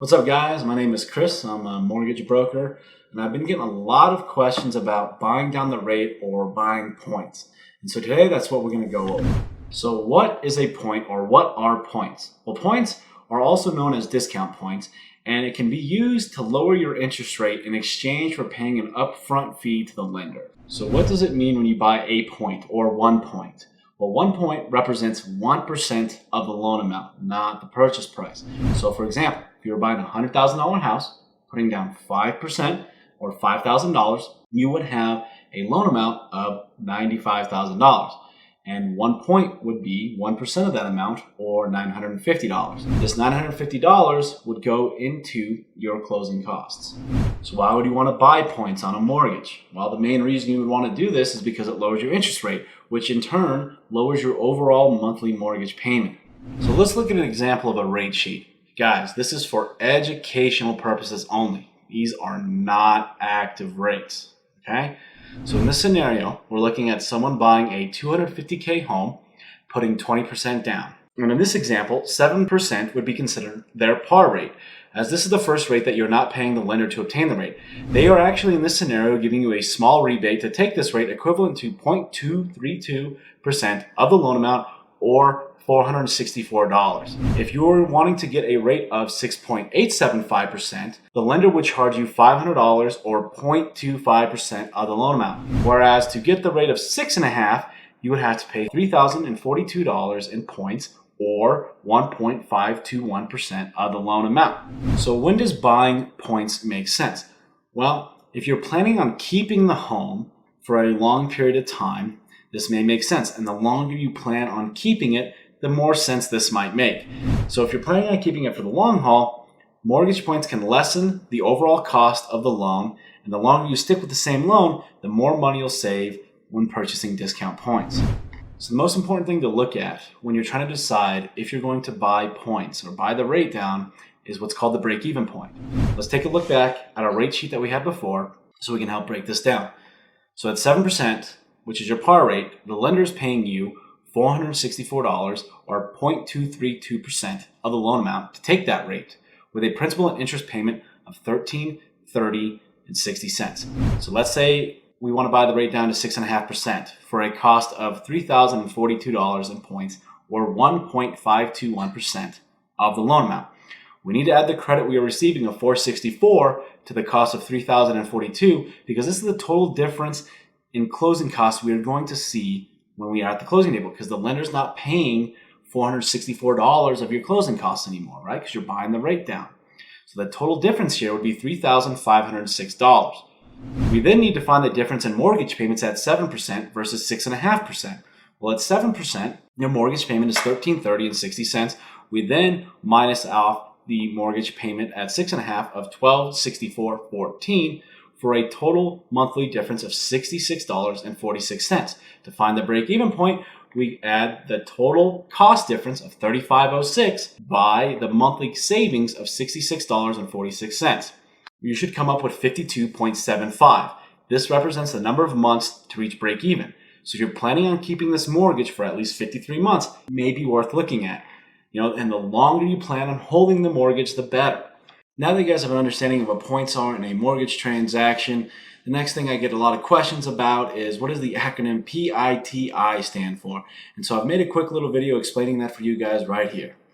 What's up, guys? My name is Chris. I'm a mortgage broker, and I've been getting a lot of questions about buying down the rate or buying points. And so today, that's what we're going to go over. So what is a point, or what are points? Well, points are also known as discount points, and it can be used to lower your interest rate in exchange for paying an upfront fee to the lender. So what does it mean when you buy a point or 1 point? Well, 1 point represents 1% of the loan amount, not the purchase price. So for example, if you were buying a $100,000 house, putting down 5% or $5,000, you would have a loan amount of $95,000. And 1 point would be 1% of that amount, or $950. This $950 would go into your closing costs. So why would you want to buy points on a mortgage? Well, the main reason you would want to do this is because it lowers your interest rate, which in turn lowers your overall monthly mortgage payment. So let's look at an example of a rate sheet. Guys, this is for educational purposes only. These are not active rates, okay? So in this scenario, we're looking at someone buying a $250K home, putting 20% down. And in this example, 7% would be considered their par rate, as this is the first rate that you're not paying the lender to obtain the rate. They are actually, in this scenario, giving you a small rebate to take this rate, equivalent to 0.232% of the loan amount, or $464. If you were wanting to get a rate of 6.875%, the lender would charge you $500, or 0.25% of the loan amount. Whereas to get the rate of 6.5%, you would have to pay $3,042 in points, or 1.521% of the loan amount. So when does buying points make sense? Well, if you're planning on keeping the home for a long period of time, this may make sense. And the longer you plan on keeping it, the more sense this might make. So if you're planning on keeping it for the long haul, mortgage points can lessen the overall cost of the loan, and the longer you stick with the same loan, the more money you'll save when purchasing discount points. So the most important thing to look at when you're trying to decide if you're going to buy points or buy the rate down is what's called the break-even point. Let's take a look back at our rate sheet that we had before so we can help break this down. So at 7%, which is your par rate, the lender is paying you $464, or 0.232% of the loan amount to take that rate, with a principal and interest payment of $13, $30, and 60 cents. So let's say we want to buy the rate down to 6.5% for a cost of $3,042 in points, or 1.521% of the loan amount. We need to add the credit we are receiving of $464 to the cost of $3,042, because this is the total difference in closing costs we are going to see when we are at the closing table, because the lender's not paying $464 of your closing costs anymore, right? Because you're buying the rate down. So the total difference here would be $3,506. We then need to find the difference in mortgage payments at 7% versus 6.5%. Well, at 7%, your mortgage payment is $13.30 and 60 cents. We then minus off the mortgage payment at 6.5% of $12.64.14, for a total monthly difference of $66.46. To find the break-even point, we add the total cost difference of $35.06 by the monthly savings of $66.46. You should come up with 52.75. This represents the number of months to reach break-even. So if you're planning on keeping this mortgage for at least 53 months, it may be worth looking at. And the longer you plan on holding the mortgage, the better. Now that you guys have an understanding of what points are in a mortgage transaction, the next thing I get a lot of questions about is, what does the acronym PITI stand for? And so I've made a quick little video explaining that for you guys right here.